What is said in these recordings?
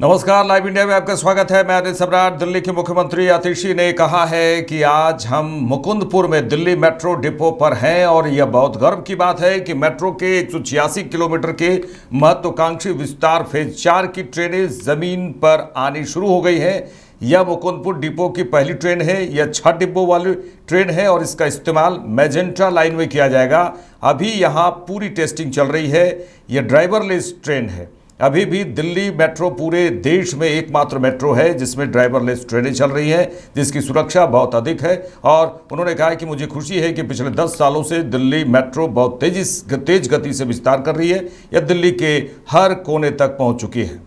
नमस्कार, live India में आपका स्वागत है। मैं अनिल सम्राट। दिल्ली के मुख्यमंत्री आतिशी ने कहा है कि आज हम मुकुंदपुर में दिल्ली मेट्रो डिपो पर हैं और यह बहुत गर्व की बात है कि मेट्रो के 186 किलोमीटर के महत्वाकांक्षी विस्तार फेज 4 की ट्रेनें जमीन पर आनी शुरू हो गई हैं। यह मुकुंदपुर डिपो की पहली ट्रेन है। यह 6 डिब्बों वाली ट्रेन है और इसका इस्तेमाल मैजेंटा लाइन में किया जाएगा। अभी यहाँ पूरी टेस्टिंग चल रही है। यह ड्राइवरलेस ट्रेन है। अभी भी दिल्ली मेट्रो पूरे देश में एकमात्र मेट्रो है जिसमें ड्राइवरलेस ट्रेनें चल रही हैं, जिसकी सुरक्षा बहुत अधिक है। और उन्होंने कहा कि मुझे खुशी है कि पिछले 10 सालों से दिल्ली मेट्रो बहुत तेज गति से विस्तार कर रही है। यह दिल्ली के हर कोने तक पहुंच चुकी है।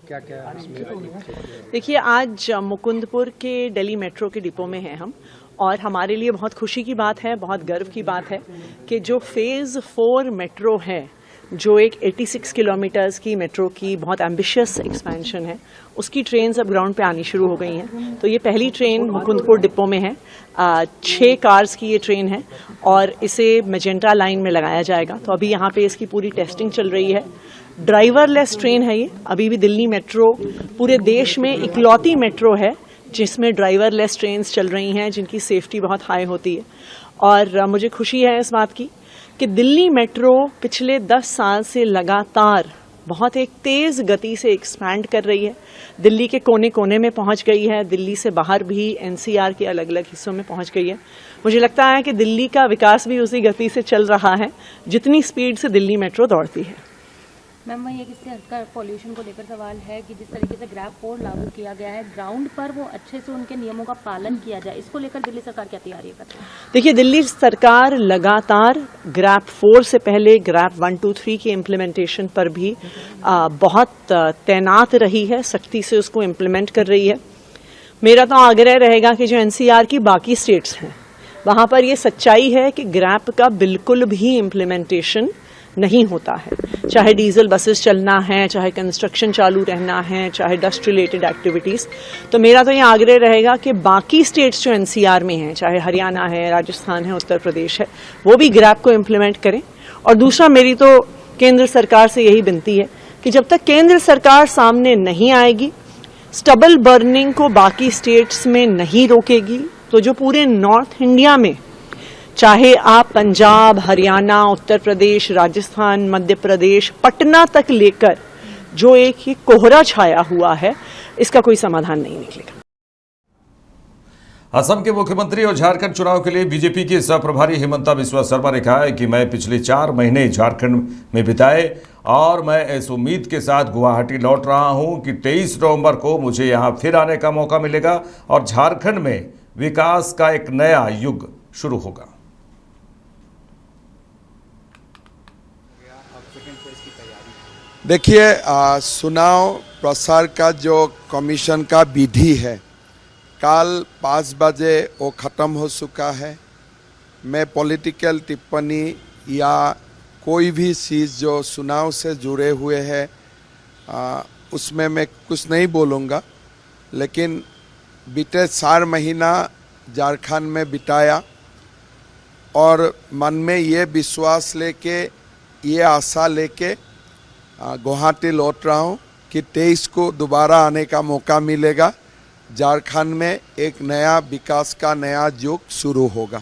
क्या क्या देखिए, आज मुकुंदपुर के दिल्ली मेट्रो के डिपो में हैं हम, और हमारे लिए बहुत खुशी की बात है, बहुत गर्व की बात है कि जो फेज़ 4 मेट्रो है, जो एक 86 किलोमीटर्स की मेट्रो की बहुत एम्बिशियस एक्सपेंशन है, उसकी ट्रेन अब ग्राउंड पे आनी शुरू हो गई हैं। तो ये पहली ट्रेन मुकुंदपुर डिपो में है। 6 कार्स की ये ट्रेन है और इसे मैजेंटा लाइन में लगाया जाएगा। तो अभी यहाँ पे इसकी पूरी टेस्टिंग चल रही है। ड्राइवरलेस ट्रेन है ये। अभी भी दिल्ली मेट्रो पूरे देश में इकलौती मेट्रो है जिसमें ड्राइवरलेस ट्रेन्स चल रही हैं, जिनकी सेफ्टी बहुत हाई होती है। और मुझे खुशी है इस बात की कि दिल्ली मेट्रो पिछले 10 साल से लगातार बहुत एक तेज़ गति से एक्सपैंड कर रही है। दिल्ली के कोने कोने में पहुंच गई है। दिल्ली से बाहर भी एनसीआर के अलग अलग हिस्सों में पहुंच गई है। मुझे लगता है कि दिल्ली का विकास भी उसी गति से चल रहा है जितनी स्पीड से दिल्ली मेट्रो दौड़ती है। मैम, वही एक इससे हटकर पॉल्यूशन को लेकर सवाल है कि जिस तरीके से ग्रैब 4 लागू किया गया है, ग्राउंड पर वो अच्छे से उनके नियमों का पालन किया जाए, इसको लेकर दिल्ली सरकार क्या तैयारी करती है? देखिए, दिल्ली सरकार लगातार ग्रैब 4 से पहले ग्रैब 1, 2, 3 के इम्प्लीमेंटेशन पर भी बहुत तैनात रही है, सख्ती से उसको इम्प्लीमेंट कर रही है। मेरा तो आग्रह रहेगा कि जो एनसीआर की बाकी स्टेट्स हैं, वहाँ पर ये सच्चाई है कि ग्रैब का बिल्कुल भी इम्प्लीमेंटेशन नहीं होता है। चाहे डीजल बसेस चलना है, चाहे कंस्ट्रक्शन चालू रहना है, चाहे डस्ट रिलेटेड एक्टिविटीज़। तो मेरा तो ये आग्रह रहेगा कि बाकी स्टेट्स जो एनसीआर में हैं, चाहे हरियाणा है, राजस्थान है, उत्तर प्रदेश है, वो भी ग्रैब को इम्प्लीमेंट करें। और दूसरा, मेरी तो केंद्र सरकार से यही विनती है कि जब तक केंद्र सरकार सामने नहीं आएगी, स्टबल बर्निंग को बाकी स्टेट्स में नहीं रोकेगी, तो जो पूरे नॉर्थ इंडिया में, चाहे आप पंजाब, हरियाणा, उत्तर प्रदेश, राजस्थान, मध्य प्रदेश, पटना तक लेकर जो एक ये कोहरा छाया हुआ है, इसका कोई समाधान नहीं निकलेगा। असम के मुख्यमंत्री और झारखंड चुनाव के लिए बीजेपी के सह प्रभारी हिमंता बिस्वा शर्मा ने कहा है कि मैं पिछले 4 महीने झारखंड में बिताए और मैं इस उम्मीद के साथ गुवाहाटी लौट रहा हूं कि 23 नवंबर को मुझे यहां फिर आने का मौका मिलेगा और झारखंड में विकास का एक नया युग शुरू होगा। देखिए, चुनाव प्रसार का जो कमीशन का विधि है, कल 5 बजे वो ख़त्म हो चुका है। मैं पॉलिटिकल टिप्पणी या कोई भी चीज़ जो चुनाव से जुड़े हुए है उसमें मैं कुछ नहीं बोलूँगा। लेकिन बीते 4 महीना झारखंड में बिताया और मन में ये विश्वास लेके, ये आशा लेके गुवाहाटी लौट रहा हूँ कि 23 को दोबारा आने का मौका मिलेगा। झारखंड में एक नया विकास का नया युग शुरू होगा।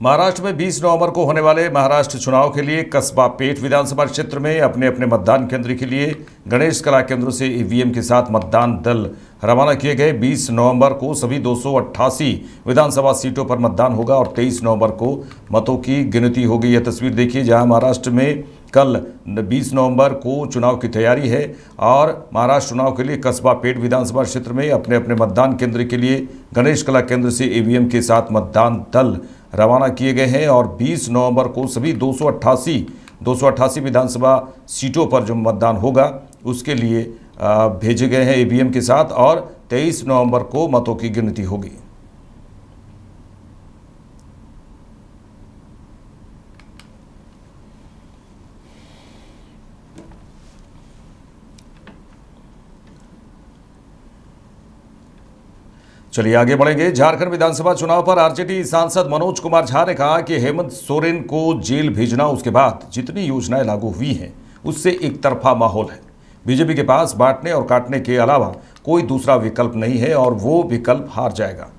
महाराष्ट्र में 20 नवंबर को होने वाले महाराष्ट्र चुनाव के लिए कस्बा पेठ विधानसभा क्षेत्र में अपने अपने मतदान केंद्र के लिए गणेश कला केंद्रों से ईवीएम के साथ मतदान दल रवाना किए गए। 20 नवंबर को सभी 288 विधानसभा सीटों पर मतदान होगा और 23 नवंबर को मतों की गिनती होगी। यह तस्वीर देखिए, जहां महाराष्ट्र में कल 20 नवंबर को चुनाव की तैयारी है और महाराष्ट्र चुनाव के लिए कस्बा पेठ विधानसभा क्षेत्र में अपने अपने मतदान केंद्र के लिए गणेश कला केंद्र से ईवीएम के साथ मतदान दल रवाना किए गए हैं और 20 नवंबर को सभी 288 विधानसभा सीटों पर जो मतदान होगा उसके लिए भेजे गए हैं ईवीएम के साथ और 23 नवंबर को मतों की गिनती होगी। चलिए आगे बढ़ेंगे। झारखंड विधानसभा चुनाव पर आरजेडी सांसद मनोज कुमार झा ने कहा कि हेमंत सोरेन को जेल भेजना उसके बाद जितनी योजनाएं लागू हुई हैं उससे एक तरफा माहौल है। बीजेपी के पास बांटने और काटने के अलावा कोई दूसरा विकल्प नहीं है और वो विकल्प हार जाएगा।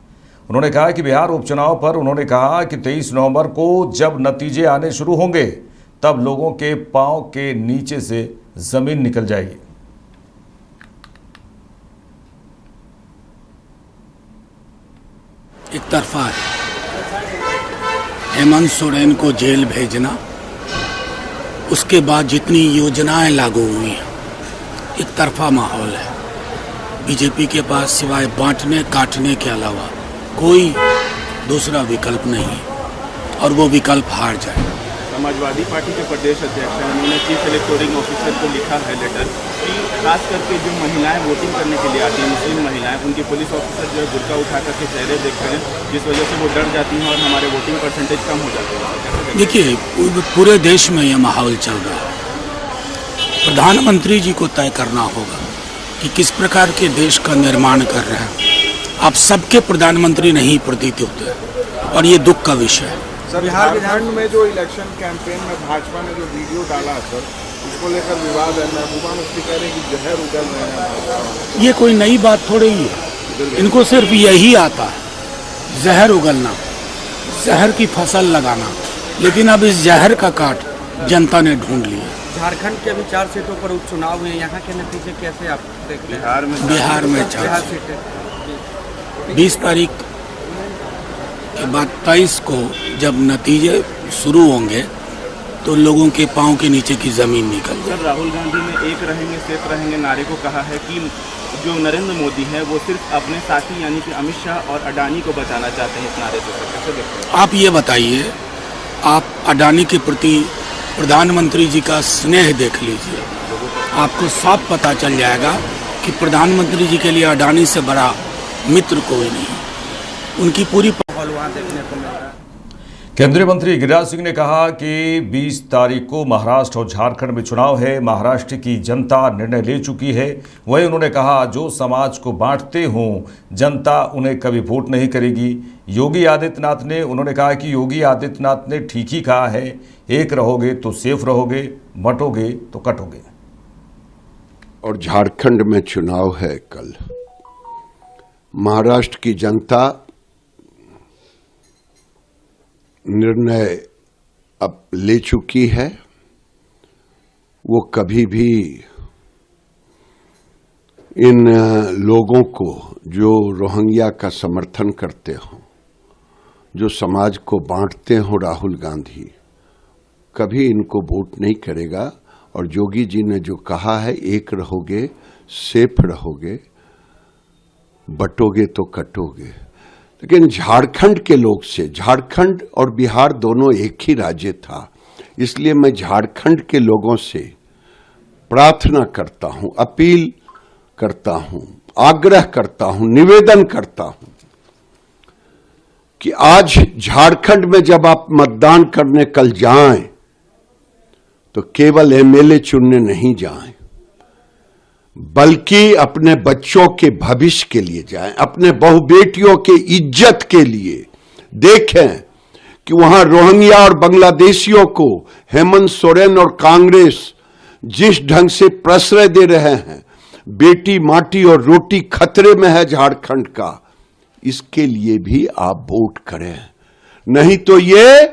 उन्होंने कहा कि बिहार उपचुनाव पर उन्होंने कहा कि 23 नवंबर को जब नतीजे आने शुरू होंगे तब लोगों के पांव के नीचे से जमीन निकल जाएगी। एक तरफा है, हेमंत सोरेन को जेल भेजना, उसके बाद जितनी योजनाएं लागू हुई हैं, एक तरफा माहौल है। बीजेपी के पास सिवाय बांटने काटने के अलावा कोई दूसरा विकल्प नहीं और वो विकल्प हार जाए। समाजवादी पार्टी के प्रदेश अध्यक्ष हैं, उन्होंने चीफ इलेक्टोरल ऑफिसर को लिखा है लेटर कि खास करके जो महिलाएं वोटिंग करने के लिए आती हैं, मुस्लिम महिलाएं, उनके पुलिस ऑफिसर जो है बुर्का उठा करके चेहरे देखते हैं, जिस वजह से वो डर जाती हैं और हमारे वोटिंग परसेंटेज कम हो जाते हैं। देखिए, पूरे देश में ये माहौल चल रहा है। प्रधानमंत्री जी को तय करना होगा कि किस प्रकार के देश का निर्माण कर रहे हैं। आप सबके प्रधानमंत्री नहीं प्रतीत होते और ये दुख का विषय है। सर, झारखंड में जो इलेक्शन कैंपेन में भाजपा ने जो वीडियो डाला सर, उसको लेकर विवाद है। महबूबा मुफ्ती कह रहे हैं कि जहर उगल रहे हैं। ये कोई नई बात थोड़ी ही है, इनको सिर्फ यही आता है, जहर उगलना, जहर की फसल लगाना। लेकिन अब इस जहर का काट जनता ने ढूंढ लिया। झारखंड के अभी 4 सीटों पर उपचुनाव हुए, यहाँ के नतीजे कैसे आप देखते हैं? बिहार में 4 सीटें 20 तारीख के बाद 23 को जब नतीजे शुरू होंगे तो लोगों के पांव के नीचे की जमीन निकल जाए। सर, राहुल गांधी ने एक रहेंगे सिर्फ रहेंगे नारे को कहा है कि जो नरेंद्र मोदी है वो सिर्फ अपने साथी यानी कि अमित शाह और अडानी को बचाना चाहते हैं इस नारे से। कैसे देखते हैं आप ये बताइए, आप अडानी के प्रति प्रधानमंत्री जी का स्नेह देख लीजिए, आपको साफ पता चल जाएगा कि प्रधानमंत्री जी के लिए अडानी से बड़ा मित्र कोई नहीं। उनकी पूरी वहाँ देखने को मिल रहा है। केंद्रीय मंत्री गिरिराज सिंह ने कहा कि 20 तारीख को महाराष्ट्र और झारखंड में चुनाव है। महाराष्ट्र की जनता निर्णय ले चुकी है। वहीं उन्होंने कहा जो समाज को बांटते हों जनता उन्हें कभी वोट नहीं करेगी। योगी आदित्यनाथ ने उन्होंने कहा कि योगी आदित्यनाथ ने ठीक ही कहा है, एक रहोगे तो सेफ रहोगे, बंटोगे तो कटोगे। और झारखंड में चुनाव है कल। महाराष्ट्र की जनता निर्णय अब ले चुकी है। वो कभी भी इन लोगों को जो रोहिंग्या का समर्थन करते हों, जो समाज को बांटते हों, राहुल गांधी कभी इनको वोट नहीं करेगा। और योगी जी ने जो कहा है, एक रहोगे, सेफ रहोगे, बटोगे तो कटोगे। लेकिन झारखंड के लोग से, झारखंड और बिहार दोनों एक ही राज्य था, इसलिए मैं झारखंड के लोगों से प्रार्थना करता हूं, अपील करता हूं, आग्रह करता हूं, निवेदन करता हूं कि आज झारखंड में जब आप मतदान करने कल जाएं तो केवल एमएलए चुनने नहीं जाएं, बल्कि अपने बच्चों के भविष्य के लिए जाएं, अपने बहु बेटियों के इज्जत के लिए। देखें कि वहां रोहिंग्या और बांग्लादेशियों को हेमंत सोरेन और कांग्रेस जिस ढंग से प्रश्रय दे रहे हैं, बेटी माटी और रोटी खतरे में है झारखंड का, इसके लिए भी आप वोट करें। नहीं तो ये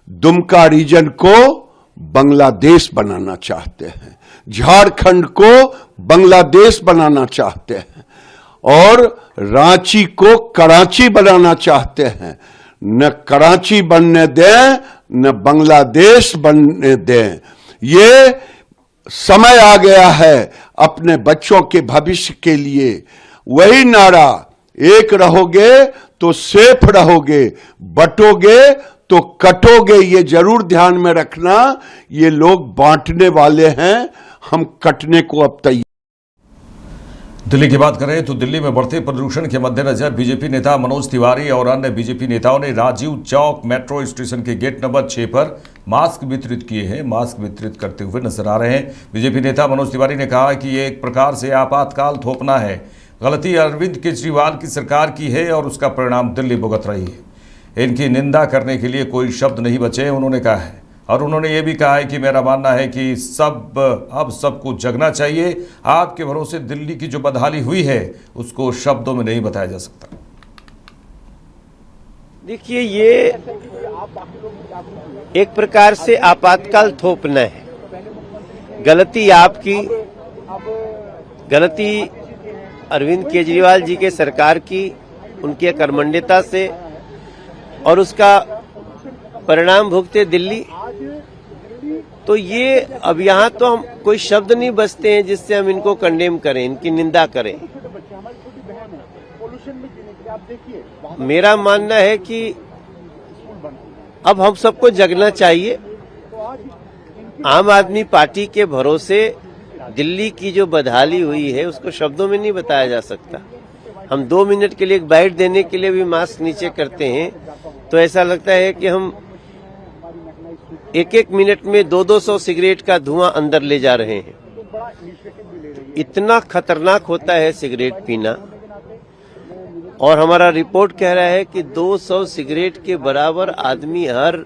दुमका रीजन को बांग्लादेश बनाना चाहते हैं, झारखंड को बांग्लादेश बनाना चाहते हैं और रांची को कराची बनाना चाहते हैं। न कराची बनने दें, न बांग्लादेश बनने दें। ये समय आ गया है अपने बच्चों के भविष्य के लिए। वही नारा, एक रहोगे तो सेफ रहोगे, बटोगे तो कटोगे, ये जरूर ध्यान में रखना। ये लोग बांटने वाले हैं, हम कटने को अब तैयार। दिल्ली की बात करें तो दिल्ली में बढ़ते प्रदूषण के मद्देनजर बीजेपी नेता मनोज तिवारी और अन्य बीजेपी नेताओं ने राजीव चौक मेट्रो स्टेशन के गेट नंबर 6 पर मास्क वितरित किए हैं। मास्क वितरित करते हुए नजर आ रहे हैं। बीजेपी नेता मनोज तिवारी ने कहा कि ये एक प्रकार से आपातकाल थोपना है। गलती अरविंद केजरीवाल की सरकार की है और उसका परिणाम दिल्ली भुगत रही है। इनकी निंदा करने के लिए कोई शब्द नहीं बचे, उन्होंने कहा है। और उन्होंने ये भी कहा है कि मेरा मानना है कि अब सबको जगना चाहिए। आपके भरोसे दिल्ली की जो बदहाली हुई है उसको शब्दों में नहीं बताया जा सकता। देखिए, ये एक प्रकार से आपातकाल थोपना है। गलती आपकी, गलती अरविंद केजरीवाल जी के सरकार की, उनकी कर्मण्यता से, और उसका परिणाम भुगते दिल्ली। तो ये अब यहाँ तो हम कोई शब्द नहीं बचते हैं जिससे हम इनको कंडेम करें, इनकी निंदा करें। मेरा मानना है कि अब हम सबको जगना चाहिए। आम आदमी पार्टी के भरोसे दिल्ली की जो बदहाली हुई है उसको शब्दों में नहीं बताया जा सकता। हम 2 मिनट के लिए एक बाइट देने के लिए भी मास्क नीचे करते हैं तो ऐसा लगता है कि हम एक मिनट में 200 सिगरेट का धुआं अंदर ले जा रहे हैं। इतना खतरनाक होता है सिगरेट पीना। और हमारा रिपोर्ट कह रहा है कि 200 सिगरेट के बराबर आदमी हर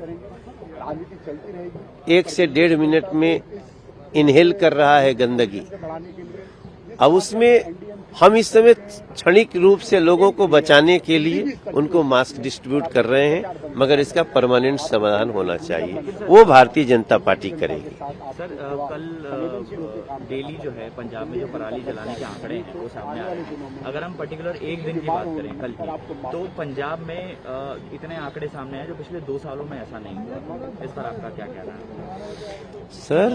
1 से 1.5 मिनट में इनहेल कर रहा है गंदगी। अब उसमें हम इस समय क्षणिक रूप से लोगों को बचाने के लिए उनको मास्क डिस्ट्रीब्यूट कर रहे हैं, मगर इसका परमानेंट समाधान होना चाहिए। वो भारतीय जनता पार्टी करेगी। सर, कल दिल्ली जो है, पंजाब में जो पराली जलाने के आंकड़े हैं वो सामने आ रहे हैं। अगर हम पर्टिकुलर एक दिन की बात करें कल की, तो पंजाब में इतने आंकड़े सामने आए जो पिछले 2 सालों में ऐसा नहीं हुआ। इस पर आपका क्या कहना है? सर,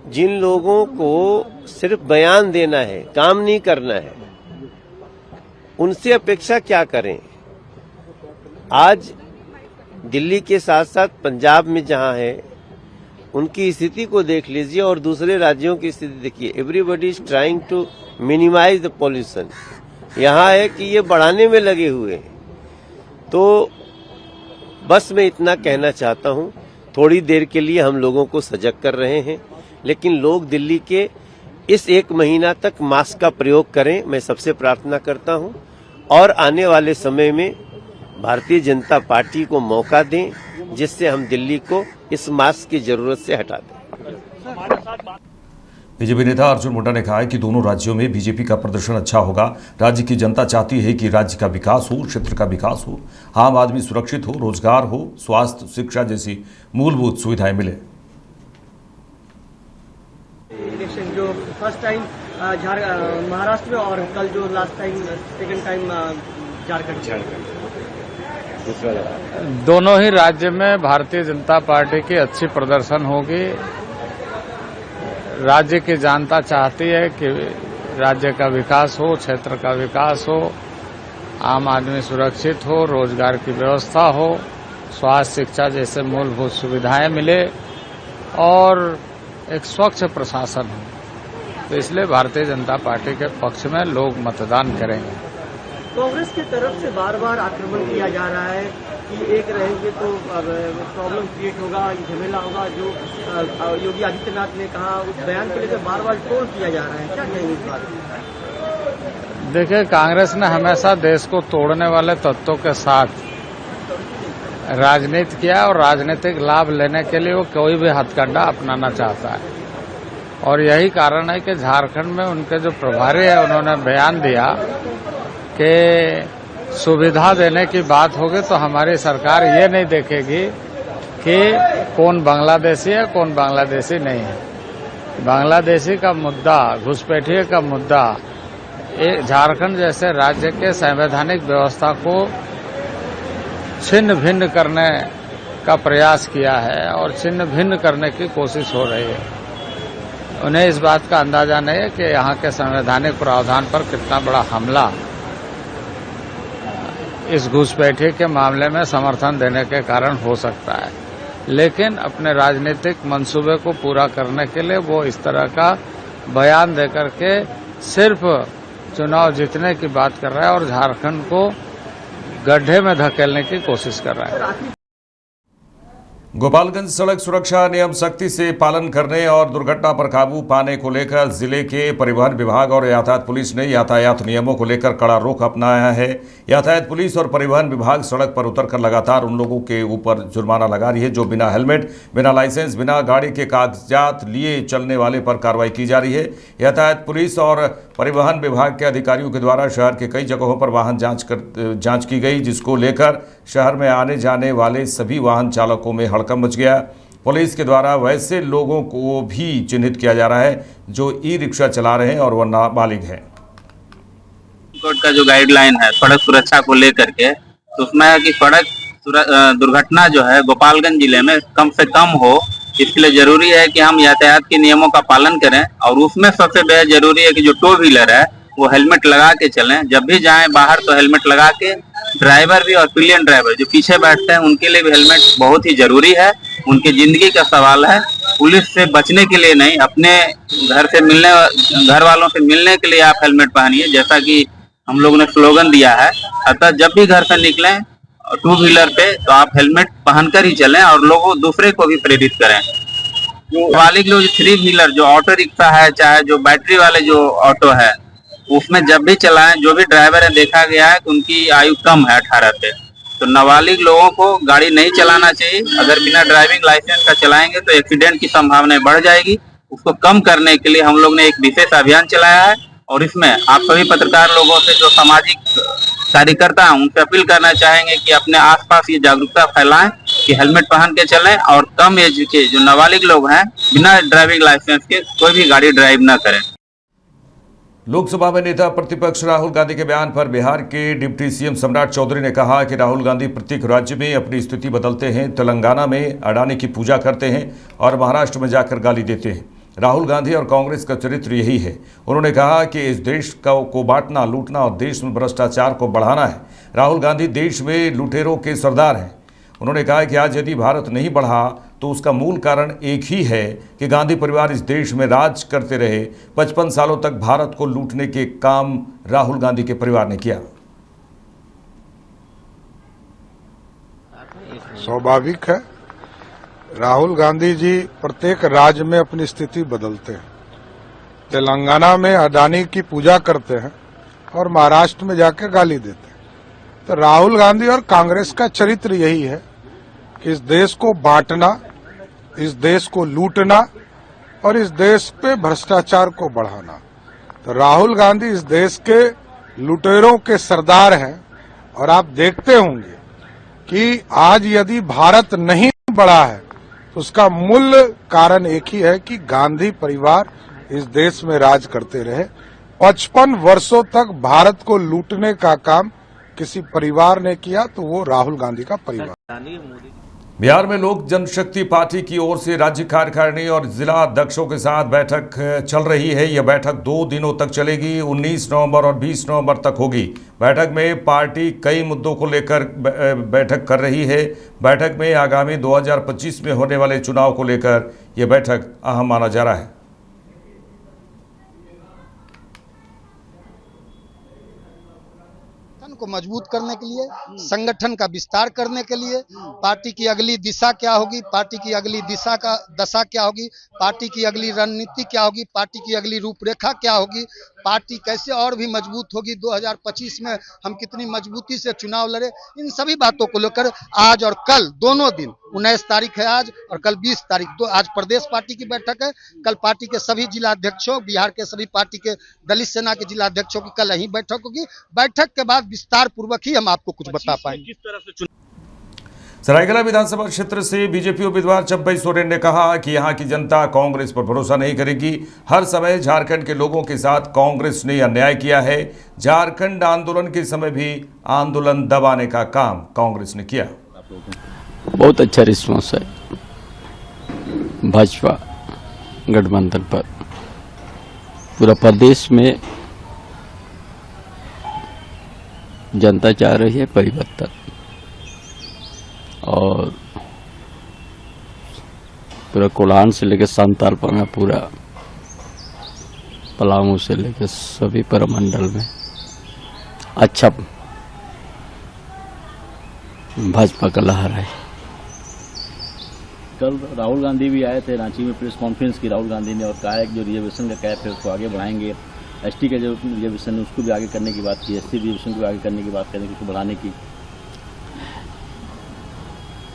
जिन लोगों को सिर्फ बयान देना है, काम नहीं करना है, उनसे अपेक्षा क्या करें। आज दिल्ली के साथ साथ पंजाब में जहां है उनकी स्थिति को देख लीजिए और दूसरे राज्यों की स्थिति देखिए। Everybody is trying to minimise the pollution. यहां है कि ये बढ़ाने में लगे हुए हैं। तो बस मैं इतना कहना चाहता हूं, थोड़ी देर के लिए हम लोगों को सजग कर रहे हैं, लेकिन लोग दिल्ली के इस 1 महीना तक मास्क का प्रयोग करें, मैं सबसे प्रार्थना करता हूं। और आने वाले समय में भारतीय जनता पार्टी को मौका दें जिससे हम दिल्ली को इस मास्क की जरूरत से हटा दें। बीजेपी नेता अर्जुन मुंडा ने कहा है कि दोनों राज्यों में बीजेपी का प्रदर्शन अच्छा होगा। राज्य की जनता चाहती है कि राज्य का विकास हो, क्षेत्र का विकास हो, आम आदमी सुरक्षित हो, रोजगार हो, स्वास्थ्य, शिक्षा जैसी मूलभूत सुविधाएं मिले। इलेक्शन जो फर्स्ट टाइम महाराष्ट्र में और कल जो last time second time Jharkhand. दोनों ही राज्य में भारतीय जनता पार्टी की अच्छी प्रदर्शन होगी। राज्य की जनता चाहती है कि राज्य का विकास हो, क्षेत्र का विकास हो, आम आदमी सुरक्षित हो, रोजगार की व्यवस्था हो, स्वास्थ्य, शिक्षा जैसे मूलभूत सुविधाएं मिले और एक स्वच्छ प्रशासन हो। तो इसलिए भारतीय जनता पार्टी के पक्ष में लोग मतदान करेंगे। कांग्रेस की तरफ से बार बार आक्रमण किया जा रहा है कि एक रहेंगे तो प्रॉब्लम क्रिएट होगा, झमेला होगा। जो योगी आदित्यनाथ ने कहा, उस बयान के लिए बार बार ट्रोल किया जा रहा है, क्या कहेंगे इस बात में? देखिए, कांग्रेस ने हमेशा देश को तोड़ने वाले तत्वों के साथ राजनीति किया और राजनीतिक लाभ लेने के लिए वो कोई भी हथकंडा अपनाना चाहता है। और यही कारण है कि झारखंड में उनके जो प्रभारी है उन्होंने बयान दिया कि सुविधा देने की बात होगी तो हमारी सरकार ये नहीं देखेगी कि कौन बांग्लादेशी है, कौन बांग्लादेशी नहीं है। बांग्लादेशी का मुद्दा, घुसपैठिए का मुद्दा झारखंड जैसे राज्य के संवैधानिक व्यवस्था को छिन्न भिन्न करने का प्रयास किया है और छिन्न भिन्न करने की कोशिश हो रही है। उन्हें इस बात का अंदाजा नहीं है कि यहाँ के संवैधानिक प्रावधान पर कितना बड़ा हमला इस घुसपैठी के मामले में समर्थन देने के कारण हो सकता है। लेकिन अपने राजनीतिक मंसूबे को पूरा करने के लिए वो इस तरह का बयान देकर के सिर्फ चुनाव जीतने की बात कर रहा है और झारखंड को गड्ढे में धकेलने की कोशिश कर रहा है। गोपालगंज सड़क सुरक्षा नियम सख्ती से पालन करने और दुर्घटना पर काबू पाने को लेकर जिले के परिवहन विभाग और यातायात पुलिस ने यातायात नियमों को लेकर कड़ा रुख अपनाया है। यातायात पुलिस और परिवहन विभाग सड़क पर उतरकर लगातार उन लोगों के ऊपर जुर्माना लगा रही है जो बिना हेलमेट, बिना लाइसेंस, बिना गाड़ी के कागजात लिए चलने वाले पर कार्रवाई की जा रही है। यातायात पुलिस और परिवहन विभाग के अधिकारियों के द्वारा शहर के कई जगहों पर वाहन जांच की गई, जिसको लेकर शहर में आने जाने वाले सभी वाहन चालकों में हड़कंप मच गया। पुलिस के द्वारा वैसे लोगों को भी चिन्हित किया जा रहा है जो ई रिक्शा चला रहे हैं और वह नाबालिग हैं। कोर्ट का जो गाइडलाइन है सड़क सुरक्षा को लेकर के, तो उसमें है कि सड़क दुर्घटना जो है गोपालगंज जिले में कम से कम हो, इसके लिए जरूरी है कि हम यातायात के नियमों का पालन करें। और उसमें सबसे बेहद जरूरी है कि जो टू व्हीलर है वो हेलमेट लगा के चलें। जब भी जाएं बाहर तो हेलमेट लगा के, ड्राइवर भी और पिलियन ड्राइवर जो पीछे बैठते हैं उनके लिए भी हेलमेट बहुत ही जरूरी है। उनकी जिंदगी का सवाल है। पुलिस से बचने के लिए नहीं, अपने घर वालों से मिलने के लिए आप हेलमेट पहनिए, जैसा कि हम लोगों ने स्लोगन दिया है। अतः जब भी घर से निकलें टू व्हीलर पे तो आप हेलमेट पहनकर ही चलें और लोगों दूसरे को भी प्रेरित करें। नाबालिग लोग थ्री व्हीलर जो ऑटो रिक्शा है, चाहे जो बैटरी वाले जो ऑटो है, उसमें जब भी चलाएं, जो भी ड्राइवर है देखा गया है कि उनकी आयु कम है 18 से, तो नाबालिग लोगों को गाड़ी नहीं चलाना चाहिए। अगर बिना ड्राइविंग लाइसेंस का चलाएंगे तो एक्सीडेंट की संभावना बढ़ जाएगी। उसको कम करने के लिए हम लोग ने एक विशेष अभियान चलाया है और इसमें आप सभी पत्रकार लोगों से, जो सामाजिक कार्यकर्ता हैं, उनसे अपील करना चाहेंगे कि अपने आसपास ये जागरूकता फैलाएं कि हेलमेट पहन के चलें और कम एज के जो नाबालिग लोग हैं बिना ड्राइविंग लाइसेंस के कोई भी गाड़ी ड्राइव न करें। लोकसभा में नेता प्रतिपक्ष राहुल गांधी के बयान पर बिहार के डिप्टी सीएम सम्राट चौधरी ने कहा कि राहुल गांधी प्रत्येक राज्य में अपनी स्थिति बदलते हैं, तेलंगाना में अडानी की पूजा करते हैं और महाराष्ट्र में जाकर गाली देते हैं। राहुल गांधी और कांग्रेस का चरित्र यही है। उन्होंने कहा कि इस देश को बांटना, लूटना और देश में भ्रष्टाचार को बढ़ाना है। राहुल गांधी देश में लुटेरों के सरदार हैं। उन्होंने कहा कि आज यदि भारत नहीं बढ़ा तो उसका मूल कारण एक ही है कि गांधी परिवार इस देश में राज करते रहे। 55 सालों तक भारत को लूटने के काम राहुल गांधी के परिवार ने किया। स्वाभाविक है, राहुल गांधी जी प्रत्येक राज्य में अपनी स्थिति बदलते हैं। तेलंगाना में अडानी की पूजा करते हैं और महाराष्ट्र में जाकर गाली देते हैं। तो राहुल गांधी और कांग्रेस का चरित्र यही है कि इस देश को बांटना, इस देश को लूटना और इस देश पे भ्रष्टाचार को बढ़ाना। तो राहुल गांधी इस देश के लुटेरों के सरदार हैं और आप देखते होंगे कि आज यदि भारत नहीं बढ़ा है तो उसका मूल कारण एक ही है कि गांधी परिवार इस देश में राज करते रहे। 55 वर्षों तक भारत को लूटने का काम किसी परिवार ने किया तो वो राहुल गांधी का परिवार। बिहार में लोक जनशक्ति पार्टी की ओर से राज्य कार्यकारिणी और जिला अध्यक्षों के साथ बैठक चल रही है। यह बैठक 2 दिनों तक चलेगी, 19 नवंबर और 20 नवंबर तक होगी। बैठक में पार्टी कई मुद्दों को लेकर बैठक कर रही है। बैठक में आगामी 2025 में होने वाले चुनाव को लेकर यह बैठक अहम माना जा रहा है। को मजबूत करने के लिए, संगठन का विस्तार करने के लिए, पार्टी की अगली दिशा क्या होगी, पार्टी की अगली दिशा का दशा क्या होगी, पार्टी की अगली रणनीति क्या होगी, पार्टी की अगली रूपरेखा क्या होगी, पार्टी कैसे और भी मजबूत होगी, 2025 में हम कितनी मजबूती से चुनाव लड़े, इन सभी बातों को लेकर आज और कल दोनों दिन, 19 तारीख है आज और कल 20 तारीख, तो आज प्रदेश पार्टी की बैठक है। कल पार्टी के सभी जिला अध्यक्षों, बिहार के सभी पार्टी के दलित सेना के जिला अध्यक्षों की कल यही बैठक होगी। बैठक के बाद विस्तार पूर्वक ही हम आपको कुछ बता पाएंगे। किस तरह से सरायकेला विधानसभा क्षेत्र से बीजेपी उम्मीदवार चंपई सोरेन ने कहा कि यहां की जनता कांग्रेस पर भरोसा नहीं करेगी। हर समय झारखंड के लोगों के साथ कांग्रेस ने अन्याय किया है। झारखंड आंदोलन के समय भी आंदोलन दबाने का काम कांग्रेस ने किया। बहुत अच्छा रिस्पॉन्स है भाजपा गठबंधन पर। पूरा प्रदेश में जनता चाह रही है परिवर्तन और पूरा कोल्हान से लेकर संतालपंगा, पूरा पलामू से लेकर सभी परमंडल में अच्छा भाजपा का लहर है। कल राहुल गांधी भी आए थे रांची में, प्रेस कॉन्फ्रेंस की राहुल गांधी ने, और कहा है कि जो रिजर्वेशन का कैप है उसको आगे बढ़ाएंगे, एसटी का जो रिजर्वेशन है उसको भी आगे करने की बात की, एससी रिजर्वेशन को भी आगे करने की बात करेंगे, उसको बढ़ाने की।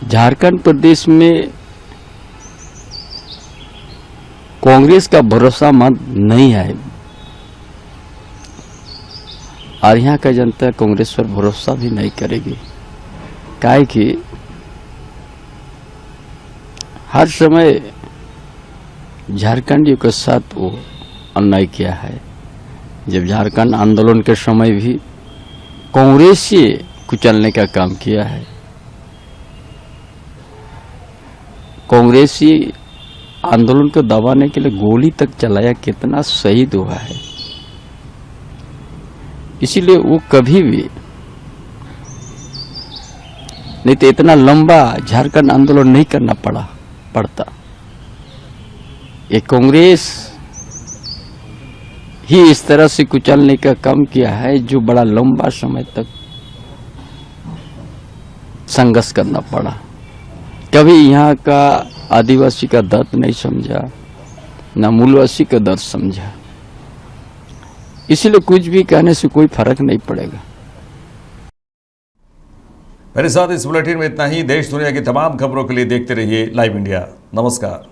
झारखंड प्रदेश में कांग्रेस का भरोसामंद नहीं है और यहाँ का जनता कांग्रेस पर भरोसा भी नहीं करेगी। काहे कि हर समय झारखंडियों के साथ वो अन्याय किया है। जब झारखंड आंदोलन के समय भी कांग्रेस से कुचलने का काम किया है। कांग्रेसी आंदोलन को दबाने के लिए गोली तक चलाया, कितना शहीद हुआ है। इसीलिए वो कभी भी नहीं तो इतना लंबा झारखंड आंदोलन नहीं करना पड़ता। ये कांग्रेस ही इस तरह से कुचलने का काम किया है जो बड़ा लंबा समय तक संघर्ष करना पड़ा। कभी यहाँ का आदिवासी का दर्द नहीं समझा, न मूलवासी का दर्द समझा। इसीलिए कुछ भी कहने से कोई फर्क नहीं पड़ेगा। मेरे साथ इस बुलेटिन में इतना ही। देश दुनिया की तमाम खबरों के लिए देखते रहिए लाइव इंडिया। नमस्कार।